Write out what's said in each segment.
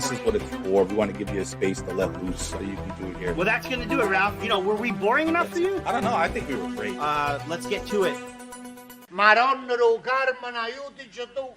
This is what it's for. We want to give you a space to let loose so you can do it here. Well, that's going to do it, Ralph. Were we boring enough for you? I don't know. I think we were great. Let's get to it. Madonna do Carmen, aiutici tu.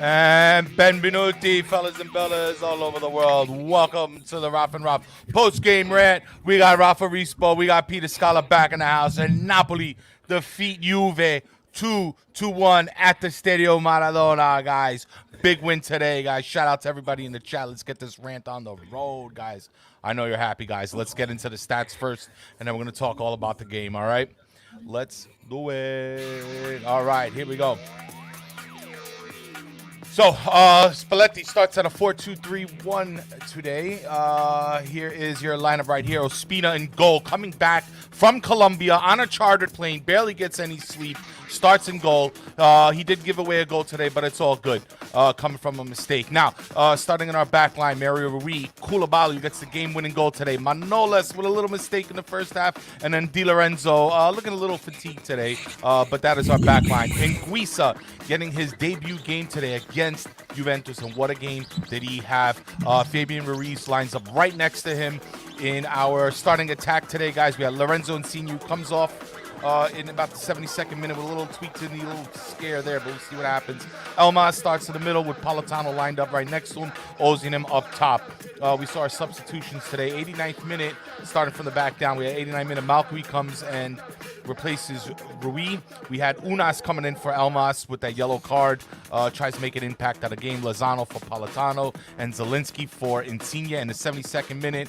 And benvenuti, fellas and bellas all over the world. Welcome to the Raff and Raff post-game rant. We got Rafa Rispo, we got Peter Scala back in the house, and Napoli defeat Juve 2-1 at the Stadio Maradona, guys. Big win today, guys. Shout out to everybody in the chat. Let's get this rant on the road, guys. I know you're happy, guys. Let's get into the stats first, and then we're going to talk all about the game, all right? Let's do it. All right, here we go. So, Spalletti starts at a 4-2-3-1 today. Here is your lineup right here. Ospina in goal, coming back from Colombia on a chartered plane, barely gets any sleep, starts in goal. He did give away a goal today, but it's all good, coming from a mistake. Now, starting in our back line, Mario Rui, Koulibaly, who gets the game-winning goal today. Manolas with a little mistake in the first half, and then Di Lorenzo looking a little fatigued today, but that is our back line. Anguissa getting his debut game today against Juventus, and what a game did he have. Fabian Ruiz lines up right next to him in our starting attack today, guys. We have Lorenzo Insigne comes off in about the 72nd minute with a little tweak to the little scare there, but we'll see what happens. Elmas starts in the middle with Politano lined up right next to him, Ozinem up top. We saw our substitutions today. 89th minute, starting from the back down. We had 89th minute, Malqui comes and replaces Rui. We had Unas coming in for Elmas with that yellow card, tries to make an impact out of the game. Lozano for Politano and Zielinski for Insigne in the 72nd minute.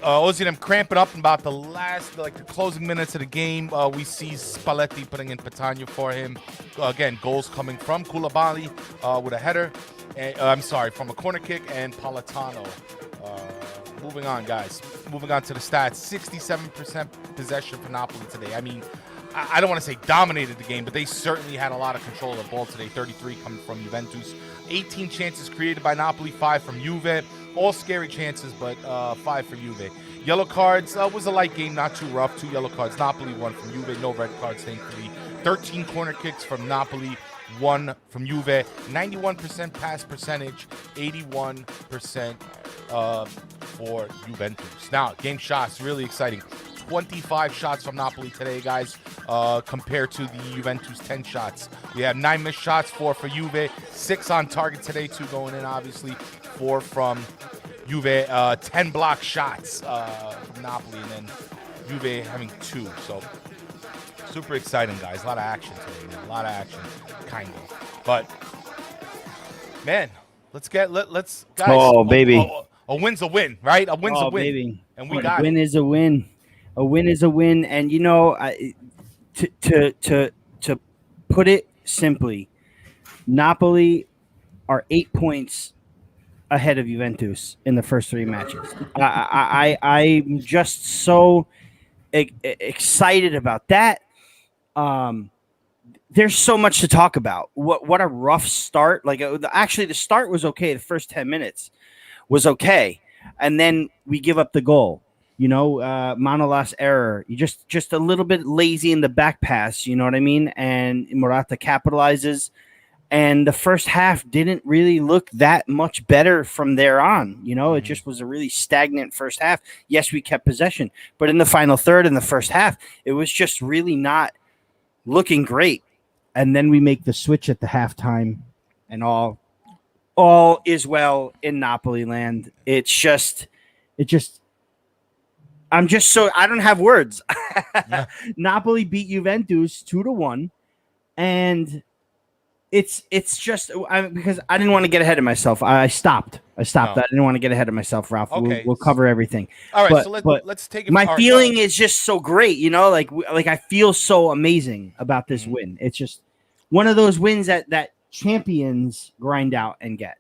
Ozinem cramping up in about the last, the closing minutes of the game. We see Spalletti putting in Petagna for him. Again, goals coming from Koulibaly with a header. From a corner kick, and Politano. Moving on, guys. Moving on to the stats. 67% possession for Napoli today. I mean, I don't want to say dominated the game, but they certainly had a lot of control of the ball today. 33 coming from Juventus. 18 chances created by Napoli, 5 from Juve. All scary chances, but 5 for Juve. Yellow cards was a light game, not too rough. 2 yellow cards. Napoli, 1 from Juve. No red cards, thankfully. 13 corner kicks from Napoli, 1 from Juve. 91% pass percentage, 81% for Juventus. Now, game shots, really exciting. 25 shots from Napoli today, guys, compared to the Juventus 10 shots. We have 9 missed shots, 4 for Juve, 6 on target today, 2 going in, obviously, 4 from Juve, 10 block shots from Napoli, and then Juve having 2. So, super exciting, guys. A lot of action today, man. A lot of action, kind of. But, man, let's guys. Oh, baby. A win's a win, right? A win's a win. Baby. And we got a win is a win. A win is a win, and to put it simply, Napoli are 8 points ahead of Juventus in the first 3 matches. I'm just so excited about that. There's so much to talk about. What a rough start! Actually, the start was okay. The first 10 minutes was okay, and then we give up the goal. Manolas error. You just a little bit lazy in the back pass, you know what I mean? And Morata capitalizes. And the first half didn't really look that much better from there on. It just was a really stagnant first half. Yes, we kept possession, but in the final third in the first half, it was just really not looking great. And then we make the switch at the halftime, and all is well in Napoli land. I don't have words. Yeah. Napoli beat Juventus 2-1, and it's just because I didn't want to get ahead of myself. I stopped. No. I didn't want to get ahead of myself, Ralph. Okay. We'll cover everything. All right, let's take it. My feeling is just so great, I feel so amazing about this win. It's just one of those wins that champions grind out and get.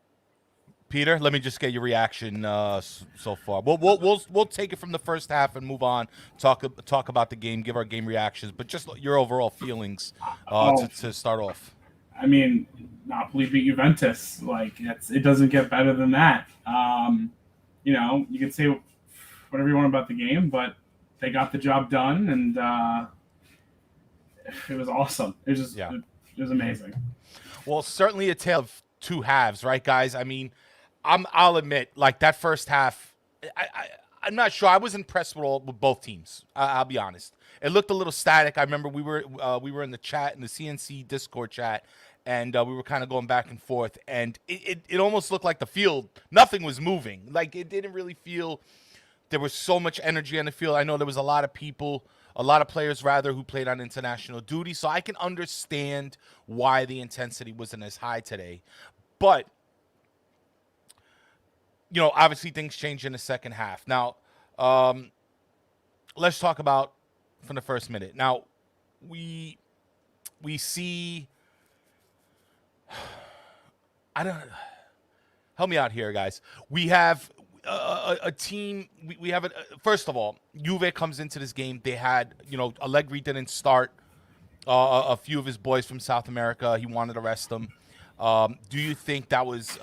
Peter, let me just get your reaction so far. We'll take it from the first half and move on. Talk about the game, give our game reactions, but just your overall feelings to start off. I mean, Napoli beat Juventus. Like it doesn't get better than that. You can say whatever you want about the game, but they got the job done, and it was awesome. It was just, it was amazing. Well, certainly a tale of two halves, right, guys? I mean, I'll admit, like that first half, I'm not sure. I was impressed with both teams. I'll be honest. It looked a little static. I remember we were in the chat, in the CNC Discord chat, and we were kind of going back and forth, and it almost looked like the field, nothing was moving. Like it didn't really feel there was so much energy on the field. I know there was a lot of players rather, who played on international duty, so I can understand why the intensity wasn't as high today. But obviously things changed in the second half. Now, let's talk about from the first minute. Now, we see. Help me out here, guys. We have a team. We have first of all, Juve comes into this game. They had, Allegri didn't start a few of his boys from South America. He wanted to rest them. Do you think that was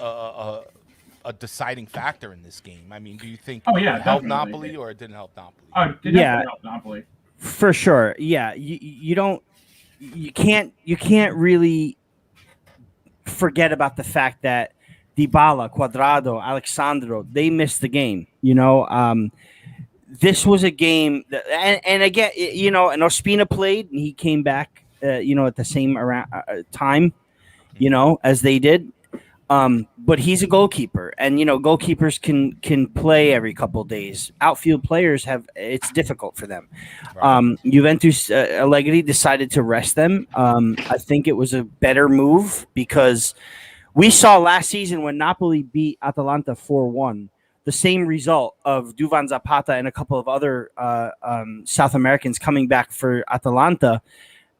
a deciding factor in this game? I mean, do you think it helped Napoli or it didn't help Napoli? It definitely helped Napoli. For sure. Yeah. You can't really forget about the fact that Dybala, Cuadrado, Alexandro, they missed the game. This was a game that, and again, and Ospina played, and he came back, at the same time, as they did. But he's a goalkeeper, and goalkeepers can play every couple of days. Outfield players it's difficult for them. Right. Juventus Allegri decided to rest them. I think it was a better move because we saw last season when Napoli beat Atalanta 4-1, the same result of Duvan Zapata and a couple of other South Americans coming back for Atalanta,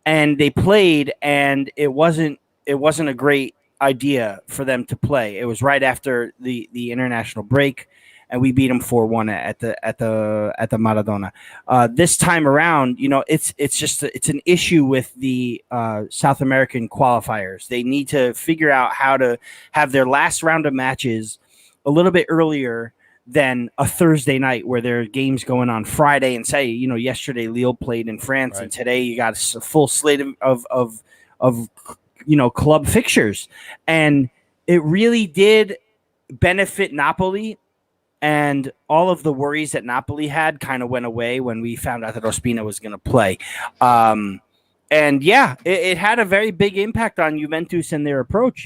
and they played, and it wasn't a great idea for them to play. It was right after the international break, and we beat them 4-1 at the Maradona. This time around, it's an issue with the South American qualifiers. They need to figure out how to have their last round of matches a little bit earlier than a Thursday night where there are games going on Friday, and say, yesterday Lille played in France, right, and today you got a full slate of club fixtures, and it really did benefit Napoli, and all of the worries that Napoli had kind of went away when we found out that Ospina was going to play. It had a very big impact on Juventus and their approach.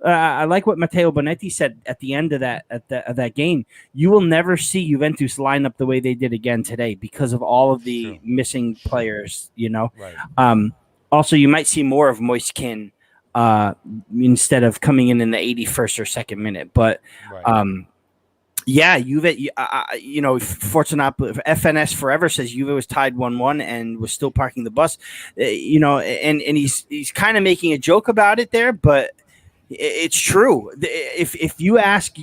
I like what Matteo Bonetti said at the end of that game. You will never see Juventus line up the way they did again today because of all of the missing players, Right. Also, you might see more of Moiskin instead of coming in the 81st or 2nd minute. But, right. Juve, Fortunato, FNS Forever says Juve was tied 1-1 and was still parking the bus. And he's kind of making a joke about it there, but it's true. If you ask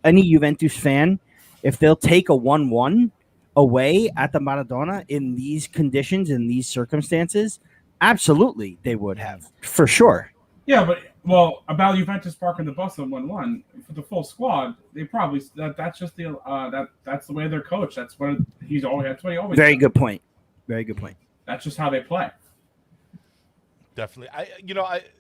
any Juventus fan if they'll take a 1-1 away at the Maradona in these conditions, in these circumstances, absolutely they would have, for sure. Yeah, but about Juventus parking the bus at 1-1 for the full squad, they probably that's just that's the way they're coached. That's what he always does. Very good point. Very good point. That's just how they play. Definitely.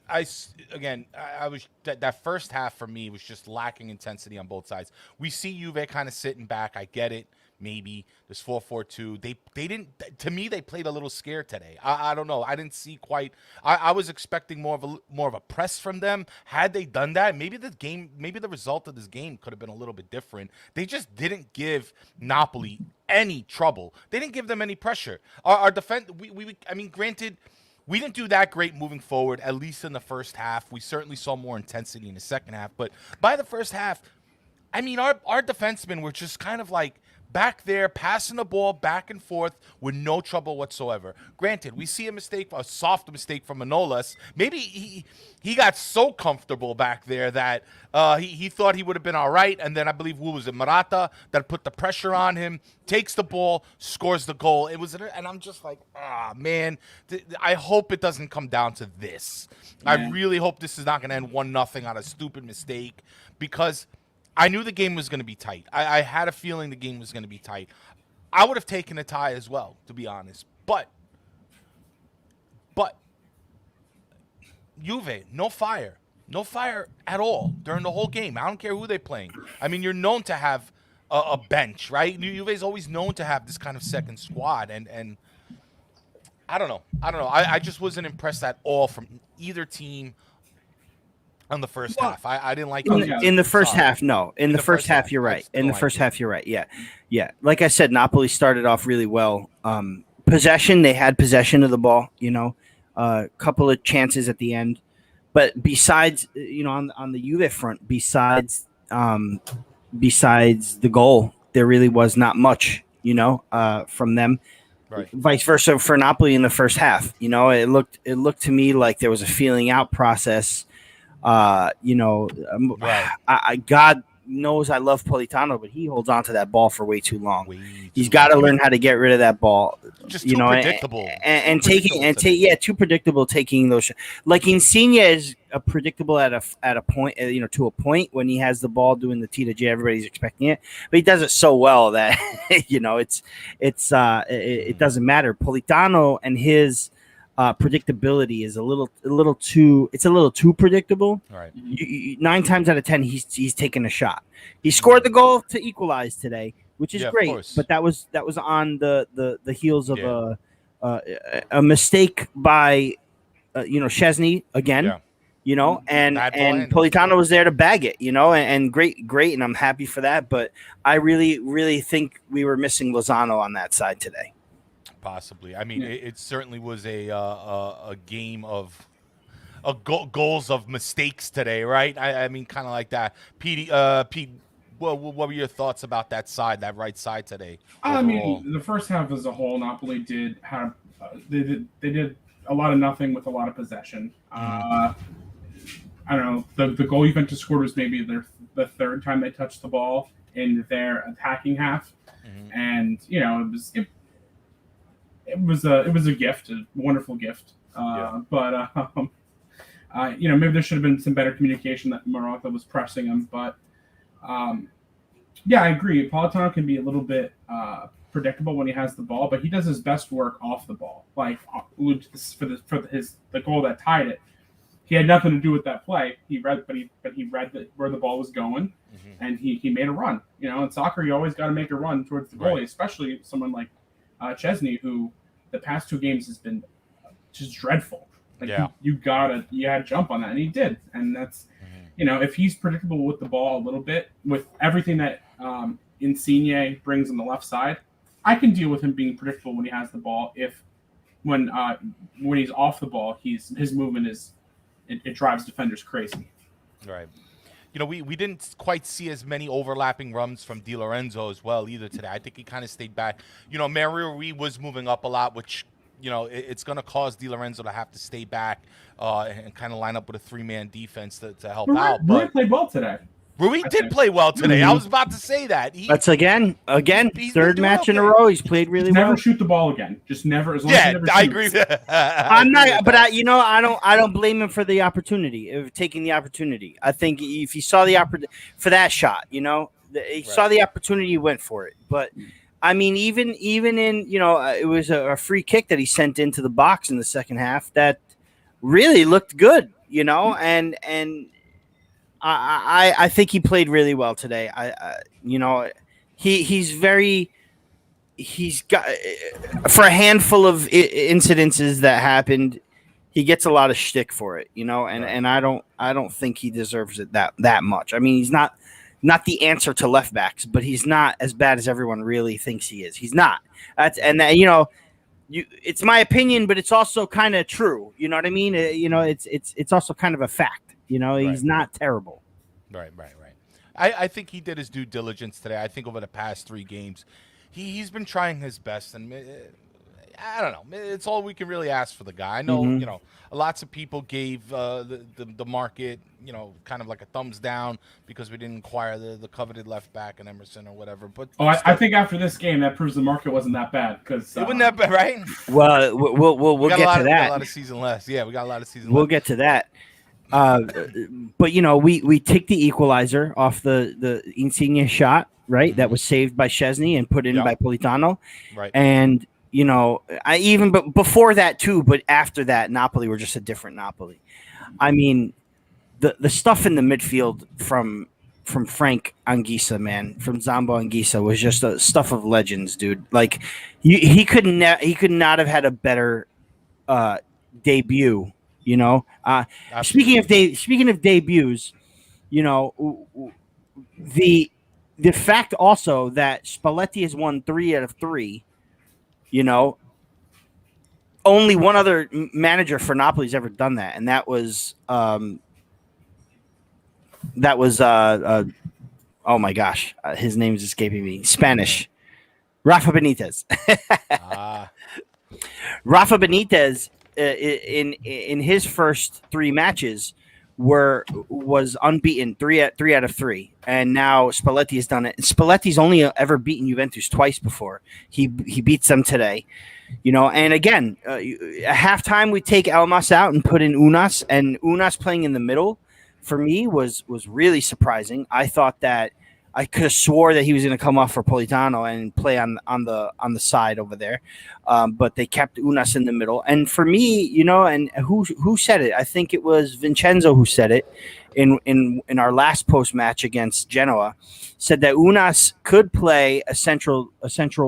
I was that first half for me was just lacking intensity on both sides. We see Juve kind of sitting back. I get it. Maybe this 4-4-2. They didn't. To me, they played a little scared today. I don't know. I didn't see quite. I was expecting more of a press from them. Had they done that, maybe the result of this game could have been a little bit different. They just didn't give Napoli any trouble. They didn't give them any pressure. Our defense. Granted, we didn't do that great moving forward. At least in the first half, we certainly saw more intensity in the second half. But by the first half, our defensemen were just kind of like back there passing the ball back and forth with no trouble whatsoever. Granted, we see a soft mistake from Manolas. Maybe he got so comfortable back there that he thought he would have been all right. And then I believe, who was it, Morata, that put the pressure on him, takes the ball, scores the goal. And I'm just like, man, I hope it doesn't come down to this. Yeah. I really hope this is not going to end 1-0 on a stupid mistake, because I knew the game was going to be tight. I had a feeling the game was going to be tight. I would have taken a tie as well, to be honest. But Juve, no fire. No fire at all during the whole game. I don't care who they're playing. I mean, you're known to have a bench, right? Juve's always known to have this kind of second squad. And I don't know. I just wasn't impressed at all from either team on the first half. I didn't like in the first half. No, in the first half, you're right. In the first half, you're right. Yeah. Like I said, Napoli started off really well. Possession, they had possession of the ball. A couple of chances at the end, but besides, on the Juve front, besides the goal, there really was not much. From them. Right. Vice versa for Napoli in the first half. It looked to me like there was a feeling out process. Right. God knows I love Politano, but he holds on to that ball for way too long. He's got to learn how to get rid of that ball. Just too predictable. And too predictable taking those. Like Insigne is predictable at a point, to a point when he has the ball doing the T to J. Everybody's expecting it, but he does it so well that it doesn't matter. Politano and his predictability is a little too predictable. Right. 9 times out of 10, he's taking a shot. He scored the goal to equalize today, which is great. But that was on the heels of a mistake by Szczesny again. Yeah. And Politano was there to bag it. And great, and I'm happy for that. But I really, really think we were missing Lozano on that side today. Possibly. I mean, it certainly was a game of goals of mistakes today, right? I mean, kind of like that. Pete, what were your thoughts about that right side today? I mean, the first half as a whole, Napoli did have they did a lot of nothing with a lot of possession. I don't know. The goal Juventus scored was maybe the third time they touched the ball in their attacking half, and it was a gift, a wonderful gift. But maybe there should have been some better communication that Morata was pressing him. But I agree. Politano can be a little bit predictable when he has the ball, but he does his best work off the ball. Like for the goal that tied it, he had nothing to do with that play. He read where the ball was going, and he made a run. In soccer, you always got to make a run towards the goalie, especially someone like Szczesny, who the past 2 games has been just dreadful. Like you had to jump on that, and he did. And that's if he's predictable with the ball a little bit, with everything that Insigne brings on the left side, I can deal with him being predictable when he has the ball. If when he's off the ball, his movement it drives defenders crazy. Right. We didn't quite see as many overlapping runs from Di Lorenzo as well either today. I think he kind of stayed back. Mario Rui was moving up a lot, which, it's going to cause Di Lorenzo to have to stay back and kind of line up with a 3-man defense to help out. Rui played well today. Rui did play well today. I was about to say that. That's again, third match in a row. He's played really well. Never shoot the ball again. Just never. As long as he never I agree. I'm not, but I don't blame him for the opportunity of taking the opportunity. I think if he saw the opportunity for that shot, he saw the opportunity, he went for it. But I mean, even in it was a free kick that he sent into the box in the second half that really looked good. And I think he played really well today. He's got for a handful of incidences that happened, he gets a lot of shtick for it, and I don't think he deserves it that much. I mean, he's not the answer to left backs, but he's not as bad as everyone really thinks he is. He's not. It's my opinion, but it's also kind of true. You know what I mean? It's also kind of a fact. He's not terrible. Right. I think he did his due diligence today. I think over the past 3 games, he's been trying his best, and I don't know. It's all we can really ask for the guy. I know, lots of people gave the market, kind of like a thumbs down because we didn't acquire the coveted left back and Emerson or whatever. But I think after this game, that proves the market wasn't that bad because it wasn't that bad, right? Well, we'll get to that. We got a lot of season left. Yeah, we got a lot of season. We'll left. get to that. But we take the equalizer off the Insigne shot, right? That was saved by Szczesny and put in by Politano, right? And but before that too, but after that, Napoli were just a different Napoli. I mean, the stuff in the midfield from Frank Anguissa, man, from Zambo Anguissa was just stuff of legends, dude. Like he could not have had a better debut. Speaking of debuts, the fact also that Spalletti has won 3 out of 3. Only one other manager for Napoli's ever done that, and that was oh my gosh, his name is escaping me. Spanish, Rafa Benitez. Rafa Benitez in his first 3 matches was unbeaten 3 out of 3, and now Spalletti has done it. Spalletti's only ever beaten Juventus twice before. He beats them today, And again, at halftime we take Elmas out and put in Unas, and Unas playing in the middle for me was really surprising. I thought that I could have swore that he was going to come off for Politano and play on the side over there, but they kept Unas in the middle. And for me, and who said it? I think it was Vincenzo who said it in our last post match against Genoa. Said that Unas could play a central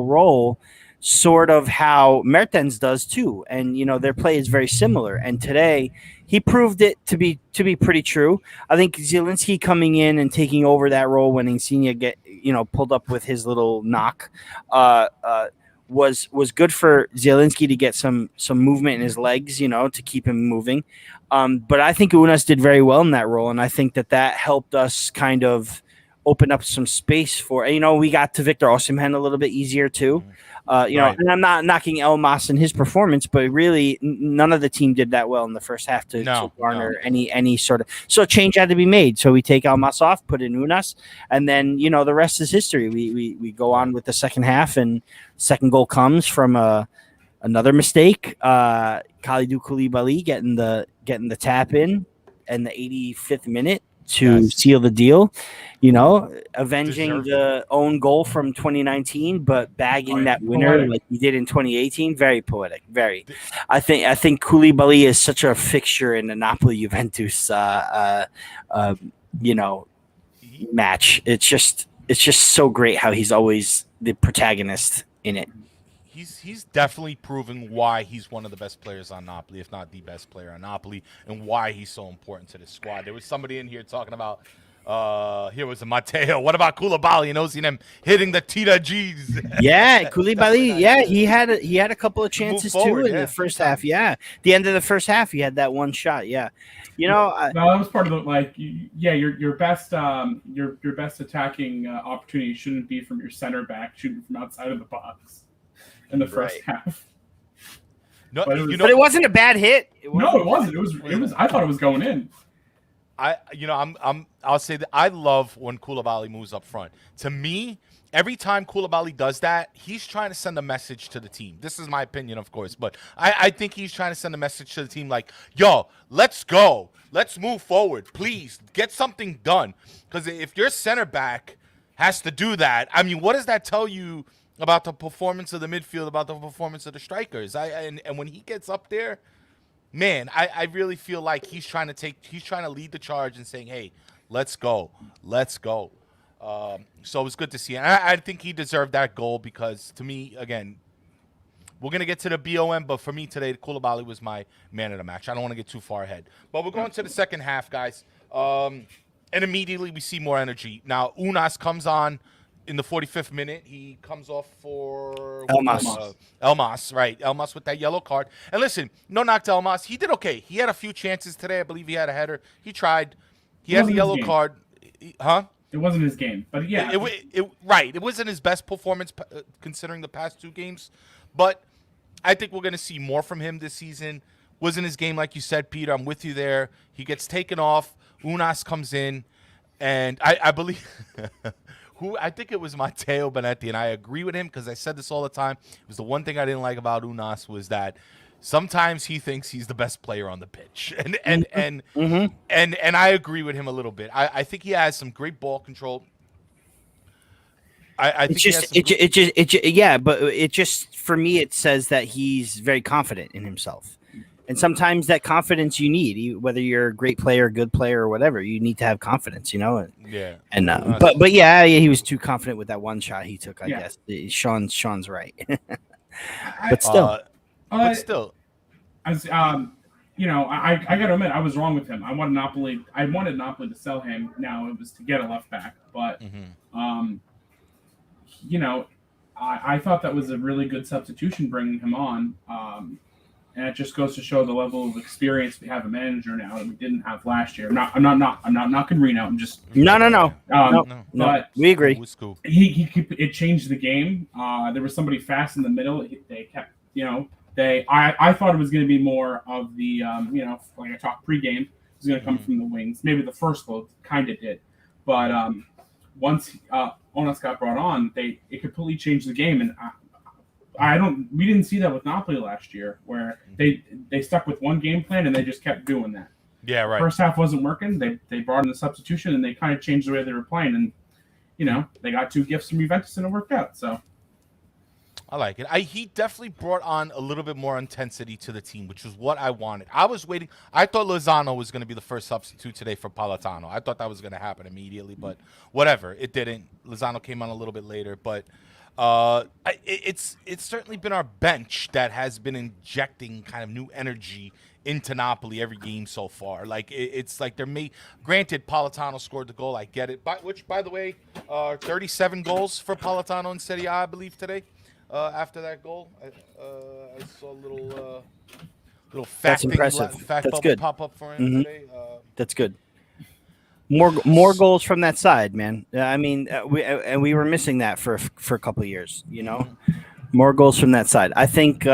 role, sort of how Mertens does too. And their play is very similar. And today he proved it to be pretty true. I think Zielinski coming in and taking over that role when Insigne pulled up with his little knock was good for Zielinski to get some movement in his legs, to keep him moving. But I think Unas did very well in that role, and I think that helped us kind of open up some space for. We got to Victor Osimhen a little bit easier too. Right. And I'm not knocking Elmas and his performance, but really none of the team did that well in the first half to garner any sort of. So a change had to be made. So we take Elmas off, put in Unas, and then the rest is history. We go on with the second half, and second goal comes from another mistake. Kalidou Koulibaly getting the tap in the 85th minute to seal the deal, avenging the own goal from 2019, but bagging that winner like he did in 2018. Very poetic. Very. I think Koulibaly is such a fixture in the Napoli Juventus, match. It's just so great how he's always the protagonist in it. He's definitely proving why he's one of the best players on Napoli, if not the best player on Napoli, and why he's so important to the squad. There was somebody in here talking about here was a Matteo. What about Koulibaly? Seen him hitting the Tita G's. Yeah, Koulibaly. Yeah, he had a couple of chances too in the first half. Yeah, the end of the first half, he had that one shot. Yeah, that was part of the your best attacking opportunity shouldn't be from your center back, shooting from outside of the box in the first half. No, but it wasn't a bad hit. It wasn't. It was. I thought it was going in. I'll say that I love when Koulibaly moves up front. To me, every time Koulibaly does that, he's trying to send a message to the team. This is my opinion, of course, but I think he's trying to send a message to the team like, yo, let's go. Let's move forward. Please get something done. Because if your center back has to do that, what does that tell you about the performance of the midfield, about the performance of the strikers? And when he gets up there, man, I really feel like he's trying to lead the charge and saying, hey, let's go. So it was good to see. And I think he deserved that goal because, to me, again, we're going to get to the BOM, but for me today, Koulibaly was my man of the match. I don't want to get too far ahead. But we're going to the second half, guys. And immediately we see more energy. Now, Unas comes on in the 45th minute. He comes off for Elmas, right? Elmas with that yellow card. And listen, no knock to Elmas. He did okay. He had a few chances today. I believe he had a header. He tried. He had the yellow card. Huh? It wasn't his game, but yeah, right. It wasn't his best performance considering the past 2 games, but I think we're going to see more from him this season. Wasn't his game, like you said, Peter. I'm with you there. He gets taken off. Unas comes in, and I believe I think it was Matteo Benetti, and I agree with him because I said this all the time. It was the one thing I didn't like about Unas was that sometimes he thinks he's the best player on the pitch, and I agree with him a little bit. I think he has some great ball control. I think but it just for me it says that he's very confident in himself, and sometimes that confidence you need, whether you're a great player, good player, or whatever, you need to have confidence, Yeah. And but yeah, he was too confident with that one shot he took. I guess Sean's right, but still. But still, as I got to admit, I was wrong with him. I wanted Napoli to sell him. Now it was to get a left back, but I thought that was a really good substitution bringing him on. And it just goes to show the level of experience we have a manager now that we didn't have last year. I'm not knocking Reno. I'm just no. But we agree. It changed the game. There was somebody fast in the middle. They kept I thought it was going to be more of the like I talked pregame. It was going to come from the wings. Maybe the first goal kind of did, but once Onas got brought on, it completely changed the game. And we didn't see that with Napoli last year, where they stuck with one game plan and they just kept doing that. Yeah, right. First half wasn't working. They brought in the substitution and they kind of changed the way they were playing. And they got 2 gifts from Juventus and it worked out. So. I like it. He definitely brought on a little bit more intensity to the team, which was what I wanted. I was waiting. I thought Lozano was going to be the first substitute today for Politano. I thought that was going to happen immediately, but whatever. It didn't. Lozano came on a little bit later, but it's certainly been our bench that has been injecting kind of new energy into Napoli every game so far. Like it's like granted, Politano scored the goal. I get it. Which, by the way, 37 goals for Politano in Serie A, I believe, today. After that goal, I saw a little fact bubble pop up for him today. That's good. More goals from that side, man. I mean, we were missing that for a couple of years. More goals from that side. I think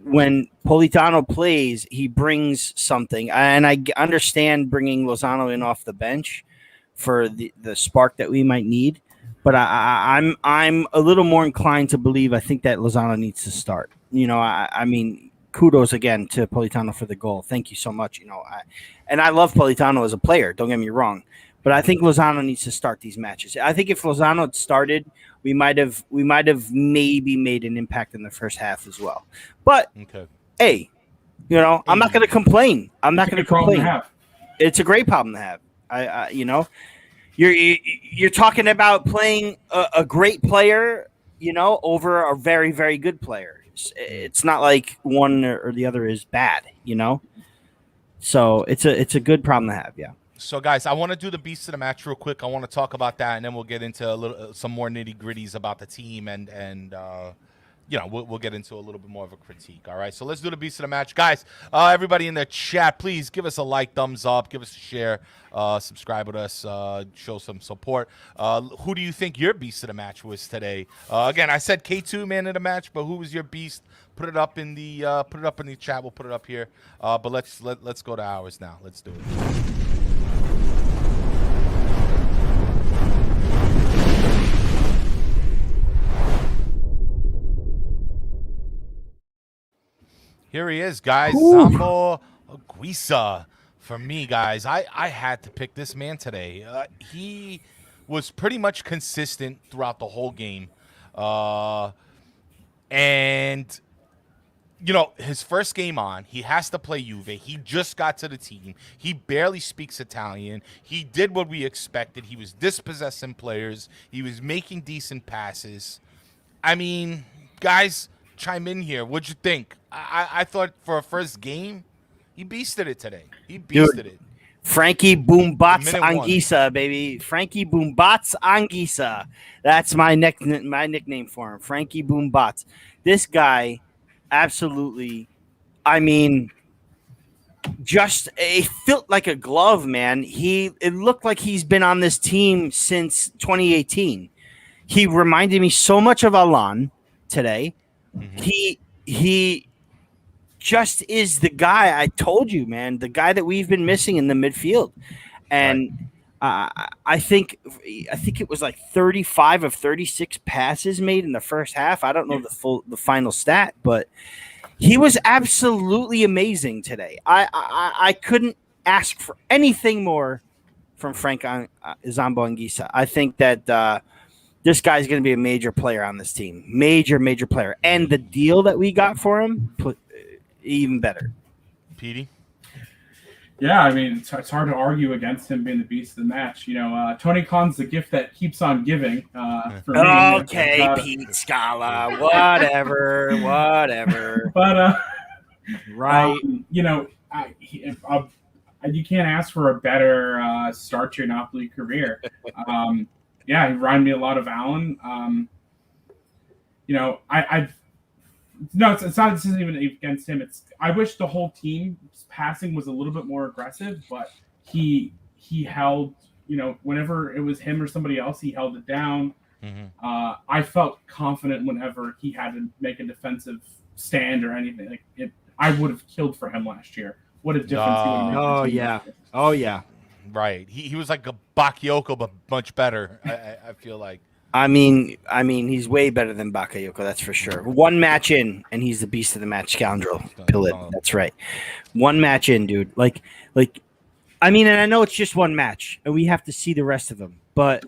when Politano plays, he brings something, and I understand bringing Lozano in off the bench for the spark that we might need. But I'm a little more inclined to believe. I think that Lozano needs to start. I mean, kudos again to Politano for the goal. Thank you so much. And I love Politano as a player. Don't get me wrong, but I think Lozano needs to start these matches. I think if Lozano had started, we might have maybe made an impact in the first half as well. But hey, I'm not going to complain. It's a great problem to have. You're talking about playing a great player, over a very, very good player. It's not like one or the other is bad, So it's a good problem to have, yeah. So, guys, I want to do the beast of the match real quick. I want to talk about that, and then we'll get into some more nitty-gritties about the team, and we'll get into a little bit more of a critique. All right, so let's do the beast of the match, guys. Everybody in the chat, please give us a like, thumbs up, give us a share, subscribe with us, show some support. Who do you think your beast of the match was today? Again, I said K2 man of the match, but who was your beast? Put it up in the chat. We'll put it up here. But let's go to ours now. Let's do it. Here he is, guys. Sambo Guisa. For me, guys, I had to pick this man today. He was pretty much consistent throughout the whole game. And, his first game on, he has to play Juve. He just got to the team. He barely speaks Italian. He did what we expected. He was dispossessing players. He was making decent passes. I mean, guys, chime in here. What'd you think? I thought for a first game, he beasted it today. He beasted it. Frankie Boombats Anguissa, baby. Frankie Boombats Anguissa. That's my nickname for him. Frankie Boombats. This guy, absolutely. I mean, just it felt like a glove, man. It looked like he's been on this team since 2018. He reminded me so much of Alan today. He just is the guy I told you, man, the guy that we've been missing in the midfield. And I think it was like 35 of 36 passes made in the first half. I don't know the final stat, but he was absolutely amazing today. I couldn't ask for anything more from Frank Zambo Anguissa. I think that this guy's going to be a major player on this team. Major player. And the deal that we got for him, even better. Petey? Yeah, I mean, it's hard to argue against him being the beast of the match. You know, Tony Khan's the gift that keeps on giving. For me. Okay, Pete Scala, whatever. But right, you know, you can't ask for a better start to your Napoli career. Yeah, he reminded me a lot of Allen. You know, no, it's not. This isn't even against him. I wish the whole team's passing was a little bit more aggressive, but he held. You know, whenever it was him or somebody else, he held it down. I felt confident whenever he had to make a defensive stand or anything. Like I would have killed for him last year. What a difference he would make. Oh yeah. Right. He was like a Bakayoko, but much better. I feel like. I mean, he's way better than Bakayoko, that's for sure. One match in, and he's the beast of the match scoundrel. Pillet, that's right. One match in, dude. Like, I mean, and I know it's just one match, and we have to see the rest of him, but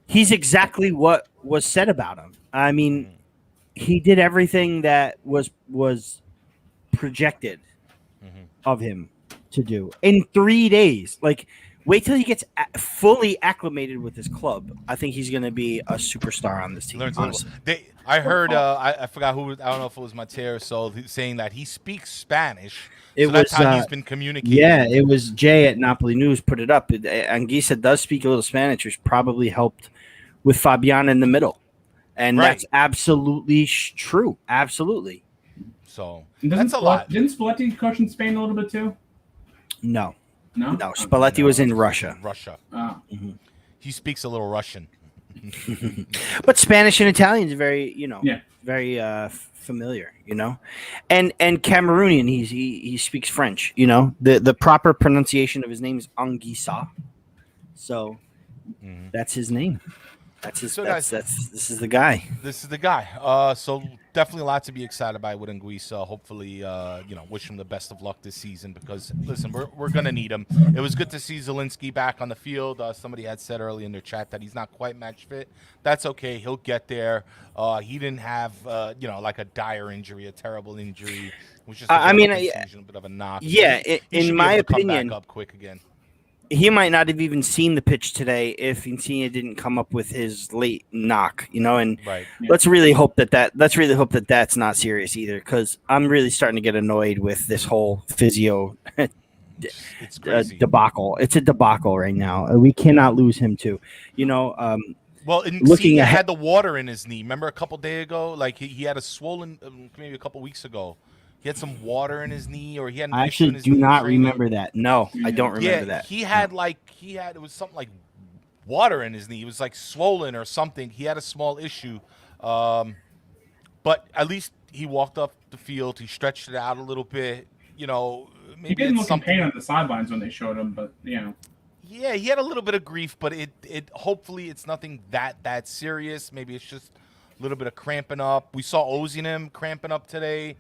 he's exactly what was said about him. I mean, he did everything that was projected of him to do in 3 days. Like, wait till he gets fully acclimated with his club. I think he's going to be a superstar on this team. I heard, I forgot who, I don't know if it was Mateo or so, saying that he speaks Spanish. That's how he's been communicating. Yeah, it was Jay at Napoli News put it up. Anguissa does speak a little Spanish, which probably helped with Fabian in the middle. And that's absolutely true. Absolutely. So that's a lot. Didn't Spalletti coach in Spain a little bit too? No. Spalletti was in Russia. He speaks a little Russian. But Spanish and Italian is very, very familiar, and Cameroonian. He speaks French. The proper pronunciation of his name is Anguissa, so that's his name. This is the guy. This is the guy. So definitely a lot to be excited about with Anguissa. Hopefully, wish him the best of luck this season because, listen, we're going to need him. It was good to see Zielinski back on the field. Somebody had said earlier in their chat that he's not quite match fit. That's okay. He'll get there. He didn't have, like a dire injury, a terrible injury. It was just a bit of a knock. Yeah, in my opinion, come back up quick again. He might not have even seen the pitch today if Insigne didn't come up with his late knock, and let's really hope that that's not serious either, because I'm really starting to get annoyed with this whole physio debacle. It's a debacle right now. We cannot lose him too, Well, Insigne had the water in his knee. Remember a couple days ago, like he had a swollen, maybe a couple weeks ago. He had some water in his knee, or he had. I actually do not remember that. No, I don't remember that. He had it was something like water in his knee. It was like swollen or something. He had a small issue, but at least he walked up the field. He stretched it out a little bit. Maybe he didn't look in pain on the sidelines when they showed him, but Yeah, he had a little bit of grief, but it hopefully it's nothing that serious. Maybe it's just a little bit of cramping up. We saw Ozinem cramping up today.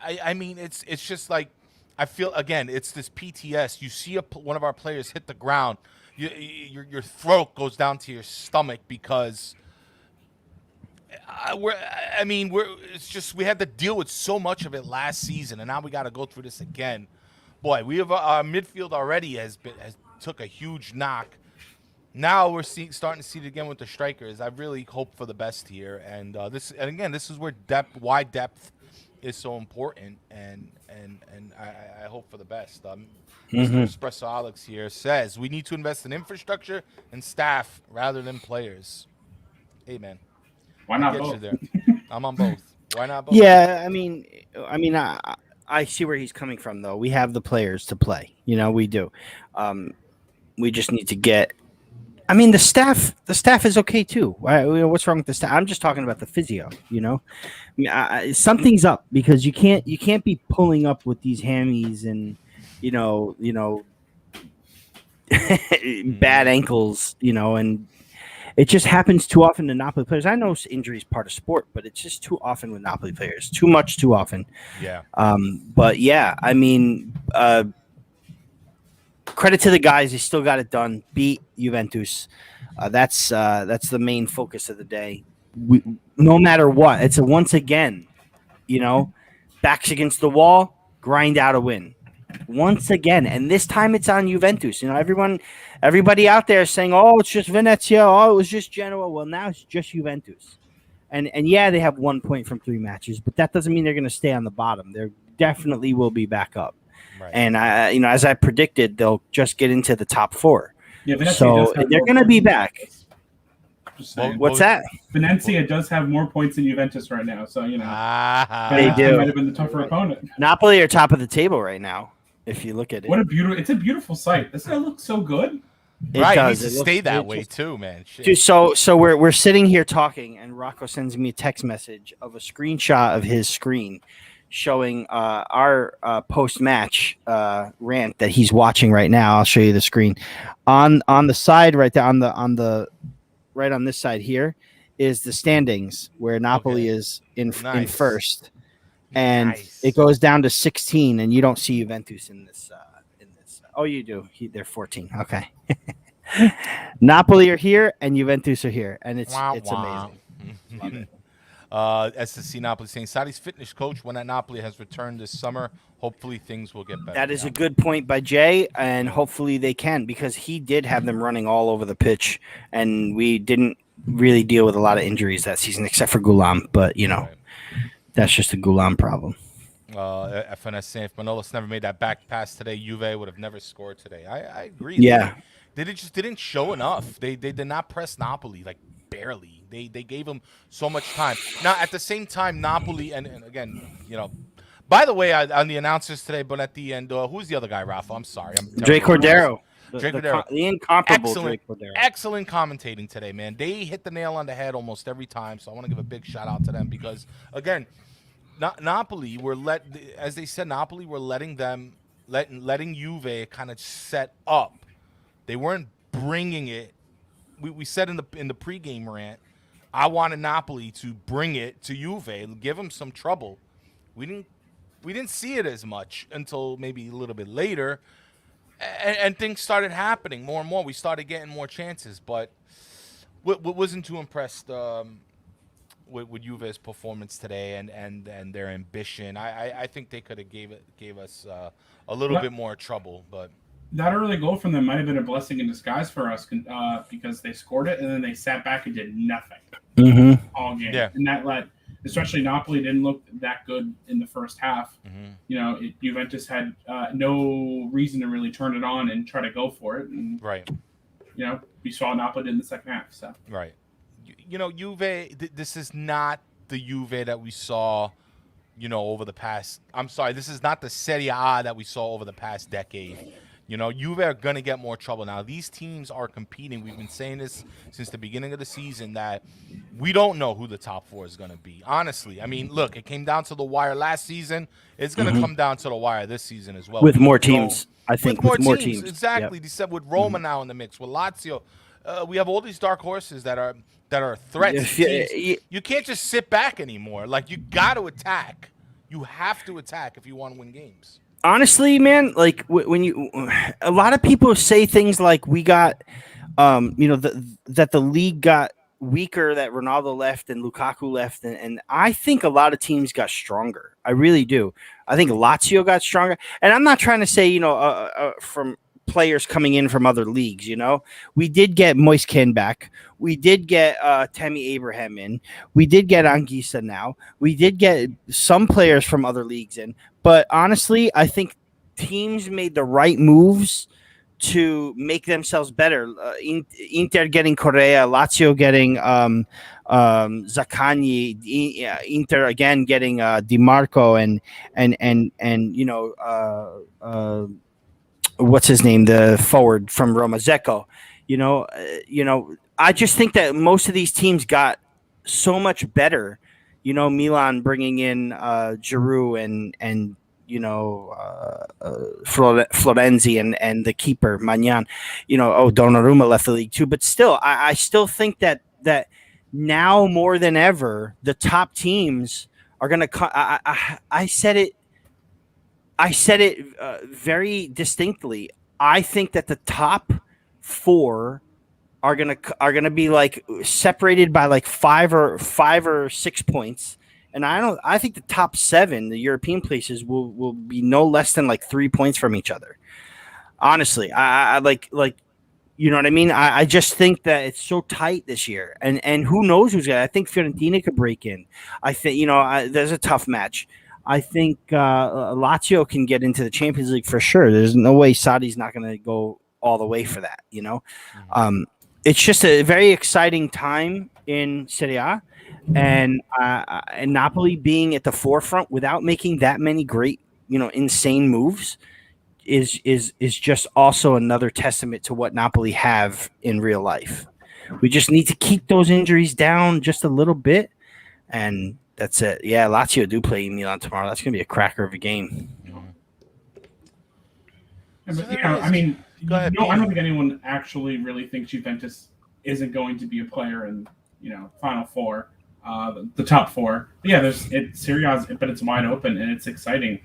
I mean, it's just like I feel again. It's this PTS. You see one of our players hit the ground, your throat goes down to your stomach because it's just we had to deal with so much of it last season, and now we got to go through this again. Boy, we have our midfield already has took a huge knock. Now we're starting to see it again with the strikers. I really hope for the best here, and this is where wide depth is so important, and I hope for the best. Mr. Espresso Alex here says we need to invest in infrastructure and staff rather than players. Hey man, why not both? I'm on both. Why not both? Yeah, I mean, I see where he's coming from, though. We have the players to play. We do. We just need to get. I mean, the staff is okay too. What's wrong with the staff? I'm just talking about the physio. Something's up because you can't be pulling up with these hammies and bad ankles. And it just happens too often to Napoli players. I know injury is part of sport, but it's just too often with Napoli players. Too much, too often. Yeah. But yeah, I mean, credit to the guys. They still got it done. Beat Juventus. That's the main focus of the day. No matter what, it's a once again, backs against the wall, grind out a win. Once again, and this time it's on Juventus. Everybody out there is saying, "Oh, it's just Venezia. Oh, it was just Genoa." Well, now it's just Juventus, and yeah, they have 1 point from 3 matches, but that doesn't mean they're going to stay on the bottom. They definitely will be back up, right. And as I predicted, they'll just get into the top 4. Yeah, so they're going to be back. What's that? Venezia does have more points than Juventus right now, so they do. Might have been the tougher opponent. Napoli are top of the table right now. If you look at it, it's a beautiful sight. This guy looks so good. It does. It needs to stay that way too, man. Shit. Dude, so we're sitting here talking, and Rocco sends me a text message of a screenshot of his screen showing our post-match rant that he's watching right now. I'll show you the screen on the side right there on the right on this side here is the standings where Napoli is in first. And it goes down to 16, and you don't see Juventus in this. Oh, you do. They're 14. Okay. Napoli are here, and Juventus are here, and it's amazing. Love it. SSC Napoli saying Sadi's fitness coach when at Napoli has returned this summer. Hopefully things will get better. That is a good point by Jay, and hopefully they can, because he did have them running all over the pitch, and we didn't really deal with a lot of injuries that season, except for Gulam. But right. That's just a Gulam problem. FNS saying if Manolas never made that back pass today, Juve would have never scored today. I agree. Yeah. They just didn't show enough. They did not press Napoli, like barely. They gave them so much time. Now, at the same time, Napoli, and again, by the way, on the announcers today, but at the end, who's the other guy, Rafa? I'm sorry. Drake Cordero. The incomparable Drake Cordero. Excellent commentating today, man. They hit the nail on the head almost every time, so I want to give a big shout out to them because, again, Napoli were as they said, Napoli were letting Juve kind of set up. They weren't bringing it. We said in the pregame rant, I wanted Napoli to bring it to Juve and give them some trouble. We didn't see it as much until maybe a little bit later. And things started happening more and more. We started getting more chances, but wasn't too impressed with Juve's performance today and their ambition. I think they could have gave us a little bit more trouble. But that early goal from them might have been a blessing in disguise for us because they scored it and then they sat back and did nothing all game. Yeah. And that let, especially Napoli didn't look that good in the first half. Juventus had no reason to really turn it on and try to go for it. And, we saw Napoli did in the second half. So right. Juve, this is not the Juve that we saw, over the past – I'm sorry, this is not the Serie A that we saw over the past decade. Juve are going to get more trouble. Now, these teams are competing. We've been saying this since the beginning of the season that we don't know who the top 4 is going to be. Honestly, I mean, look, it came down to the wire last season. It's going to come down to the wire this season as well. With more teams, I think. With more teams. Exactly. Yep. They said with Roma now in the mix, with Lazio. We have all these dark horses that are threats. You can't just sit back anymore. Like, you got to attack. You have to attack if you want to win games. Honestly, man, like when a lot of people say things like we got, that the league got weaker, that Ronaldo left and Lukaku left, and I think a lot of teams got stronger. I really do. I think Lazio got stronger, and I'm not trying to say from players coming in from other leagues. We did get Moise Kean back. We did get Tammy Abraham in. We did get Anguissa now. We did get some players from other leagues in. But honestly, I think teams made the right moves to make themselves better. Inter getting Correa, Lazio getting Zaccagni, Inter again getting Di Marco and what's his name, the forward from Roma, Zecco. I just think that most of these teams got so much better. Milan bringing in Giroud and Florenzi and the keeper Magnan. Donnarumma left the league too, but still, I still think that now more than ever, the top teams are going to. I said it. Very distinctly. I think that the top 4 are gonna be like separated by like 5 or 6 points, and I think the top 7, the European places, will be no less than like 3 points from each other. Honestly, I like you know what I mean. I just think that it's so tight this year, and who knows who's gonna. I think Fiorentina could break in. I think there's a tough match. I think Lazio can get into the Champions League for sure. There's no way Sarri's not going to go all the way for that. It's just a very exciting time in Serie A, and Napoli being at the forefront without making that many great, insane moves is just also another testament to what Napoli have in real life. We just need to keep those injuries down just a little bit, and that's it. Yeah, Lazio do play Milan tomorrow. That's going to be a cracker of a game. I mean, Go ahead, I don't think anyone actually really thinks Juventus isn't going to be a player in, Final Four, the top 4. But yeah, Serie A, but it's wide open and it's exciting.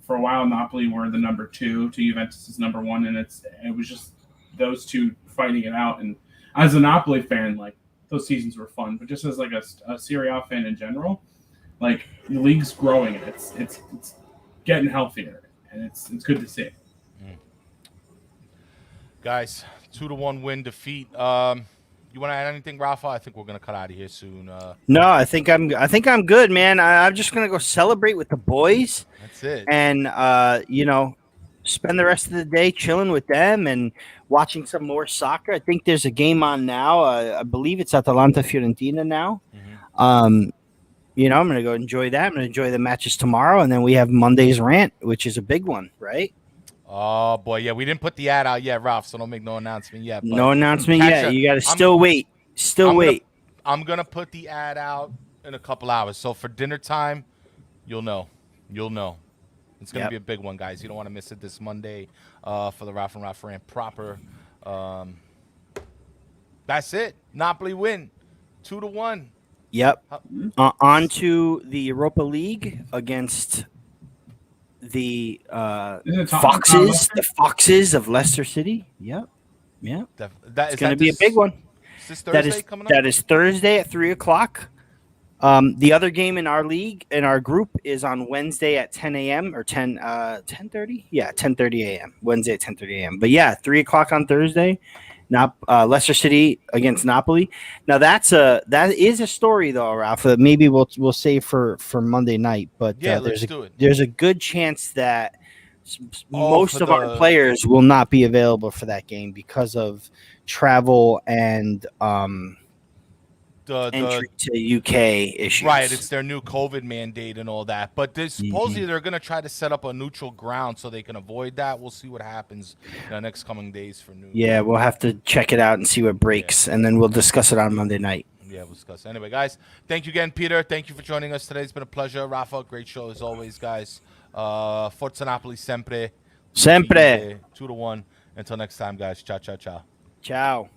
For a while, Napoli were the number 2 to Juventus' number 1, and it was just those two fighting it out. And as a Napoli fan, like, those seasons were fun, but just as like a Serie A fan in general, like, the league's growing and it's getting healthier, and it's good to see. Guys, 2-1 win defeat. You want to add anything, Rafa? I think we're gonna cut out of here soon. No, I think I'm good, man. I'm just gonna go celebrate with the boys. That's it. And spend the rest of the day chilling with them and watching some more soccer. I think there's a game on now. I believe it's Atalanta Fiorentina now. Mm-hmm. I'm going to go enjoy that. I'm going to enjoy the matches tomorrow. And then we have Monday's Rant, which is a big one, right? Oh, boy. Yeah, we didn't put the ad out yet, Ralph, so don't make no announcement yet. No announcement yet. You got to still wait. Wait. I'm going to put the ad out in a couple hours. So for dinner time, you'll know. It's going to be a big one, guys. You don't want to miss it this Monday for the Ralph and Ralph Rant proper. That's it. Napoli win 2-1. Yep. On to the Europa League against the Foxes. The Foxes of Leicester City. Yep. It's going to be a big one. Is this Thursday coming up? That is Thursday at 3:00. The other game in our league, in our group, is on Wednesday at 10 a.m. or 10:30? Yeah, 10:30 a.m. Wednesday at 10:30 a.m. But yeah, 3:00 on Thursday. Leicester City against Napoli. Now that is a story though, Ralph, that maybe we'll save for Monday night. But yeah, let's do it. There's a good chance that most of our players will not be available for that game because of travel and entry to UK issues. Right, it's their new COVID mandate and all that. But supposedly they're going to try to set up a neutral ground so they can avoid that. We'll see what happens in the next coming days for news. Yeah, we'll have to check it out and see what breaks, and then we'll discuss it on Monday night. Yeah, we'll discuss. Anyway, guys, thank you again, Peter. Thank you for joining us today. It's been a pleasure. Rafa, great show as always, guys. Forza Napoli sempre. 2-1. Until next time, guys. Ciao, ciao, ciao. Ciao.